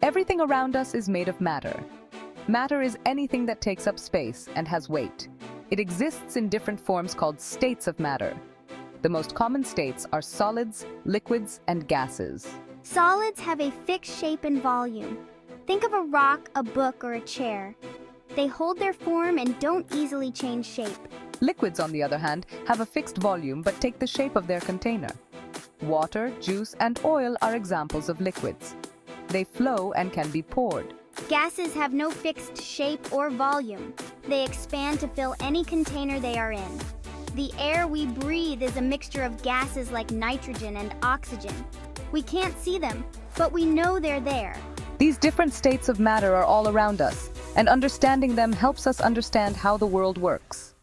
Everything around us is made of matter. Matter is anything that takes up space and has weight. It exists in different forms called states of matter. The most common states are solids, liquids, and gases. Solids have a fixed shape and volume. Think of a rock, a book, or a chair. They hold their form and don't easily change shape. Liquids, on the other hand, have a fixed volume but take the shape of their container. Water, juice, and oil are examples of liquids. They flow and can be poured. Gases have no fixed shape or volume. They expand to fill any container they are in. The air we breathe is a mixture of gases like nitrogen and oxygen. We can't see them, but we know they're there. These different states of matter are all around us, and understanding them helps us understand how the world works.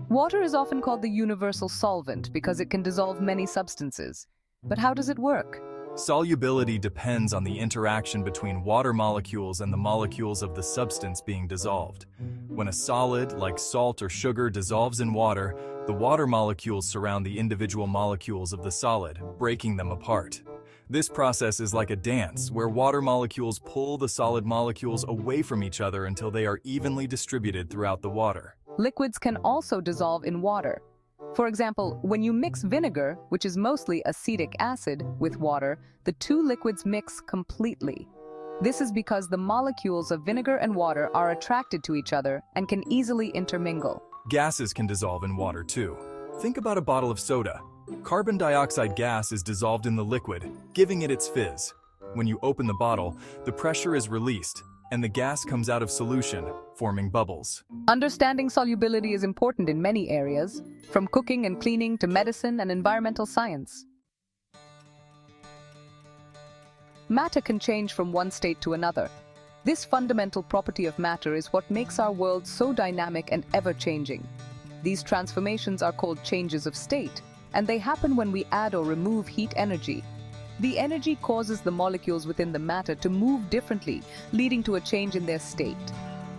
Water is often called the universal solvent because it can dissolve many substances. But how does it work? Solubility depends on the interaction between water molecules and the molecules of the substance being dissolved. When a solid, like salt or sugar, dissolves in water, the water molecules surround the individual molecules of the solid, breaking them apart. This process is like a dance, where water molecules pull the solid molecules away from each other until they are evenly distributed throughout the water. Liquids can also dissolve in water. For example, when you mix vinegar, which is mostly acetic acid, with water, the two liquids mix completely. This is because the molecules of vinegar and water are attracted to each other and can easily intermingle. Gases can dissolve in water too. Think about a bottle of soda. Carbon dioxide gas is dissolved in the liquid, giving it its fizz. When you open the bottle, the pressure is released, and the gas comes out of solution, forming bubbles. Understanding solubility is important in many areas, from cooking and cleaning to medicine and environmental science. Matter can change from one state to another. This fundamental property of matter is what makes our world so dynamic and ever-changing. These transformations are called changes of state, and they happen when we add or remove heat energy. The energy causes the molecules within the matter to move differently, leading to a change in their state.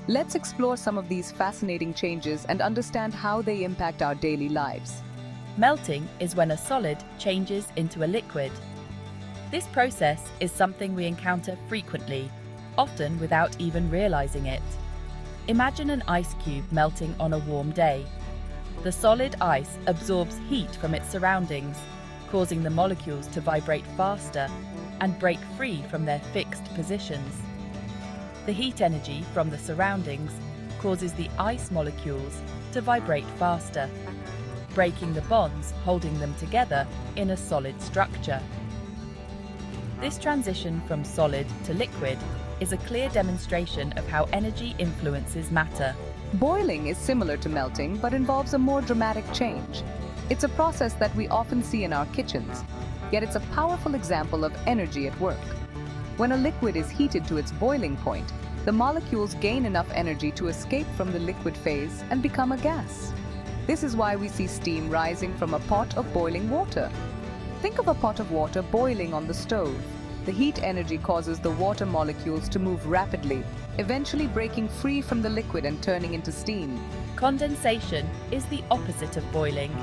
Let's explore some of these fascinating changes and understand how they impact our daily lives. Melting is when a solid changes into a liquid. This process is something we encounter frequently, often without even realizing it. Imagine an ice cube melting on a warm day. The solid ice absorbs heat from its surroundings, causing the molecules to vibrate faster and break free from their fixed positions. The heat energy from the surroundings causes the ice molecules to vibrate faster, breaking the bonds holding them together in a solid structure. This transition from solid to liquid is a clear demonstration of how energy influences matter. Boiling is similar to melting, but involves a more dramatic change. It's a process that we often see in our kitchens, yet it's a powerful example of energy at work. When a liquid is heated to its boiling point, the molecules gain enough energy to escape from the liquid phase and become a gas. This is why we see steam rising from a pot of boiling water. Think of a pot of water boiling on the stove. The heat energy causes the water molecules to move rapidly, eventually breaking free from the liquid and turning into steam. Condensation is the opposite of boiling.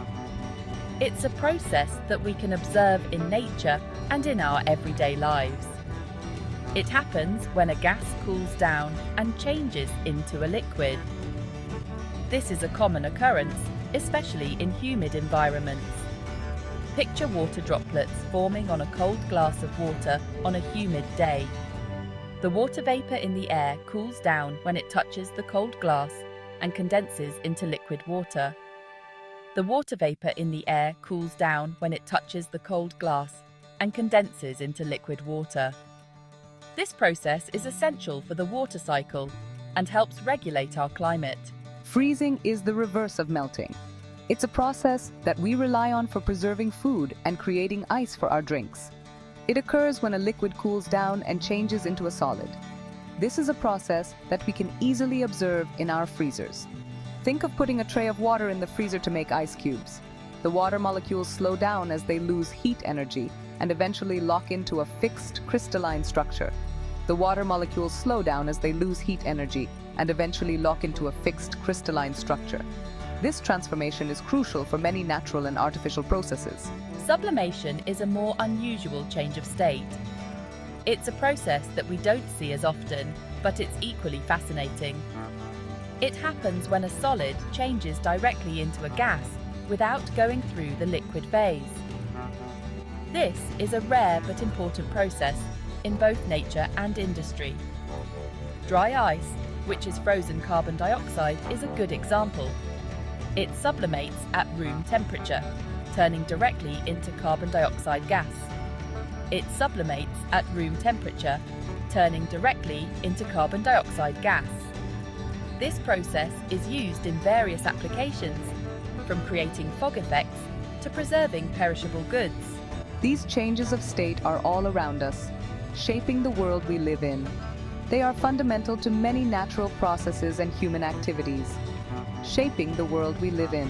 It's a process that we can observe in nature and in our everyday lives. It happens when a gas cools down and changes into a liquid. This is a common occurrence, especially in humid environments. Picture water droplets forming on a cold glass of water on a humid day. The water vapor in the air cools down when it touches the cold glass and condenses into liquid water. The water vapor in the air cools down when it touches the cold glass and condenses into liquid water. This process is essential for the water cycle and helps regulate our climate. Freezing is the reverse of melting. It's a process that we rely on for preserving food and creating ice for our drinks. It occurs when a liquid cools down and changes into a solid. This is a process that we can easily observe in our freezers. Think of putting a tray of water in the freezer to make ice cubes. The water molecules slow down as they lose heat energy and eventually lock into a fixed crystalline structure. The water molecules slow down as they lose heat energy and eventually lock into a fixed crystalline structure. This transformation is crucial for many natural and artificial processes. Sublimation is a more unusual change of state. It's a process that we don't see as often, but it's equally fascinating. It happens when a solid changes directly into a gas without going through the liquid phase. This is a rare but important process in both nature and industry. Dry ice, which is frozen carbon dioxide, is a good example. It sublimates at room temperature, turning directly into carbon dioxide gas. It sublimates at room temperature, turning directly into carbon dioxide gas. This process is used in various applications, from creating fog effects to preserving perishable goods. These changes of state are all around us, shaping the world we live in. They are fundamental to many natural processes and human activities, shaping the world we live in.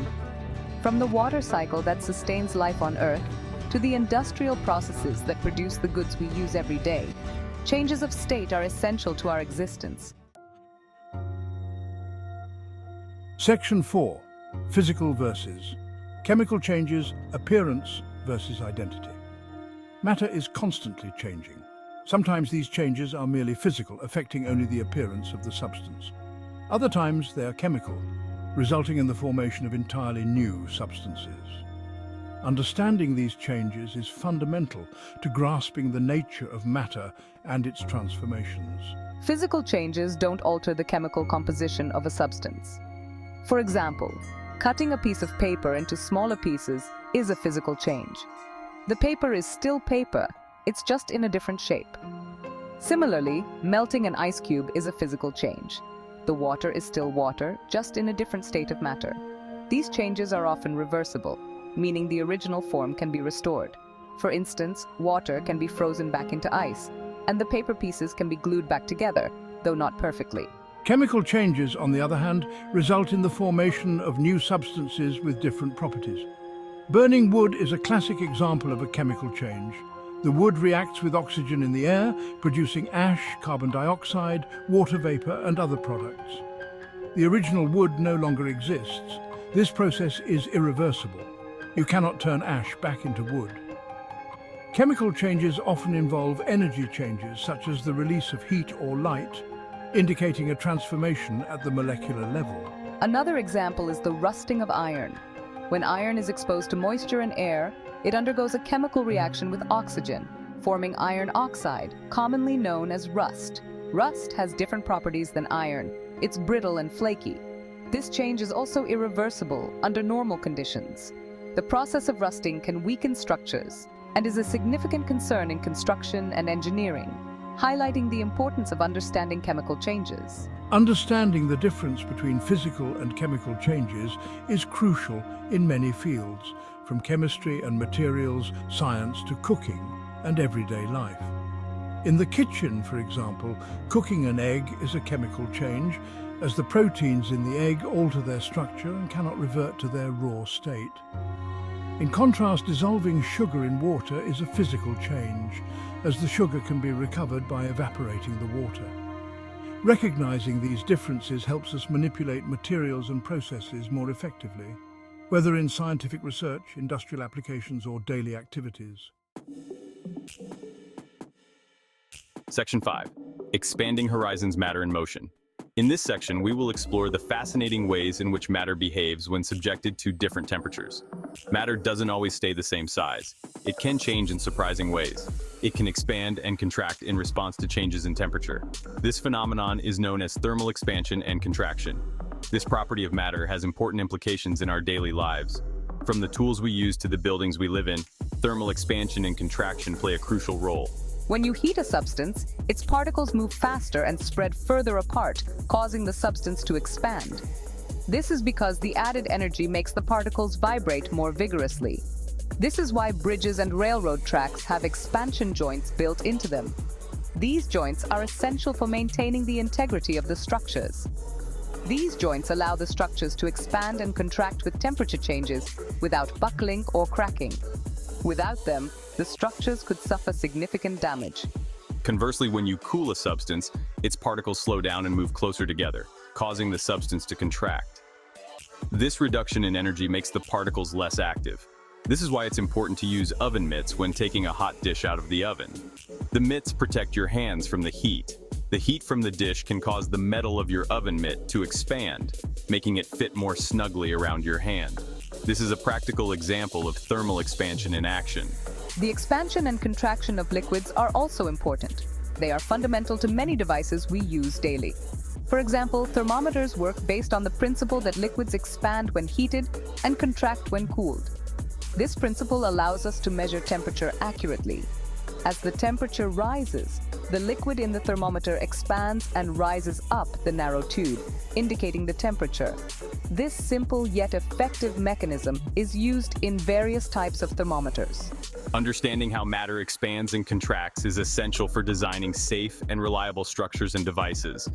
From the water cycle that sustains life on Earth, to the industrial processes that produce the goods we use every day, changes of state are essential to our existence. Section 4. Physical versus chemical changes, appearance versus identity. Matter is constantly changing. Sometimes these changes are merely physical, affecting only the appearance of the substance. Other times they are chemical, resulting in the formation of entirely new substances. Understanding these changes is fundamental to grasping the nature of matter and its transformations. Physical changes don't alter the chemical composition of a substance. For example, cutting a piece of paper into smaller pieces is a physical change. The paper is still paper, it's just in a different shape. Similarly, melting an ice cube is a physical change. The water is still water, just in a different state of matter. These changes are often reversible, meaning the original form can be restored. For instance, water can be frozen back into ice, and the paper pieces can be glued back together, though not perfectly. Chemical changes, on the other hand, result in the formation of new substances with different properties. Burning wood is a classic example of a chemical change. The wood reacts with oxygen in the air, producing ash, carbon dioxide, water vapor, and other products. The original wood no longer exists. This process is irreversible. You cannot turn ash back into wood. Chemical changes often involve energy changes, such as the release of heat or light, indicating a transformation at the molecular level. Another example is the rusting of iron. When iron is exposed to moisture and air, it undergoes a chemical reaction with oxygen, forming iron oxide, commonly known as rust. Rust has different properties than iron. It's brittle and flaky. This change is also irreversible under normal conditions. The process of rusting can weaken structures and is a significant concern in construction and engineering, highlighting the importance of understanding chemical changes. Understanding the difference between physical and chemical changes is crucial in many fields, from chemistry and materials science to cooking and everyday life. In the kitchen, for example, cooking an egg is a chemical change, as the proteins in the egg alter their structure and cannot revert to their raw state. In contrast, dissolving sugar in water is a physical change, as the sugar can be recovered by evaporating the water. Recognizing these differences helps us manipulate materials and processes more effectively, whether in scientific research, industrial applications, or daily activities. Section 5. Expanding Horizons Matter in Motion. In this section, we will explore the fascinating ways in which matter behaves when subjected to different temperatures. Matter doesn't always stay the same size. It can change in surprising ways. It can expand and contract in response to changes in temperature. This phenomenon is known as thermal expansion and contraction. This property of matter has important implications in our daily lives. From the tools we use to the buildings we live in, thermal expansion and contraction play a crucial role. When you heat a substance, its particles move faster and spread further apart, causing the substance to expand. This is because the added energy makes the particles vibrate more vigorously. This is why bridges and railroad tracks have expansion joints built into them. These joints are essential for maintaining the integrity of the structures. These joints allow the structures to expand and contract with temperature changes without buckling or cracking. Without them, the structures could suffer significant damage. Conversely, when you cool a substance, its particles slow down and move closer together, causing the substance to contract. This reduction in energy makes the particles less active. This is why it's important to use oven mitts when taking a hot dish out of the oven. The mitts protect your hands from the heat. The heat from the dish can cause the metal of your oven mitt to expand, making it fit more snugly around your hand. This is a practical example of thermal expansion in action. The expansion and contraction of liquids are also important. They are fundamental to many devices we use daily. For example, thermometers work based on the principle that liquids expand when heated and contract when cooled. This principle allows us to measure temperature accurately. As the temperature rises, the liquid in the thermometer expands and rises up the narrow tube, indicating the temperature. This simple yet effective mechanism is used in various types of thermometers. Understanding how matter expands and contracts is essential for designing safe and reliable structures and devices.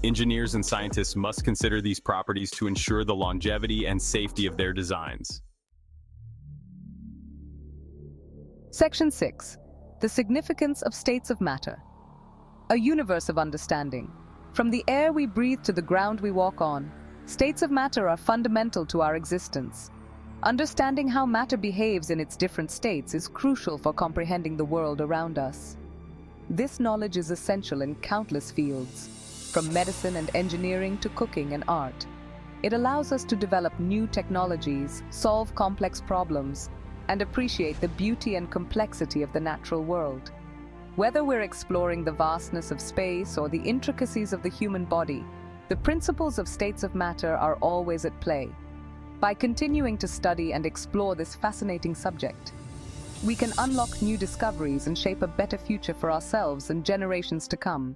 Engineers and scientists must consider these properties to ensure the longevity and safety of their designs. Section 6. The significance of states of matter. A universe of understanding. From the air we breathe to the ground we walk on, states of matter are fundamental to our existence. Understanding how matter behaves in its different states is crucial for comprehending the world around us. This knowledge is essential in countless fields, from medicine and engineering to cooking and art. It allows us to develop new technologies, solve complex problems, and appreciate the beauty and complexity of the natural world. Whether we're exploring the vastness of space or the intricacies of the human body, the principles of states of matter are always at play. By continuing to study and explore this fascinating subject, we can unlock new discoveries and shape a better future for ourselves and generations to come.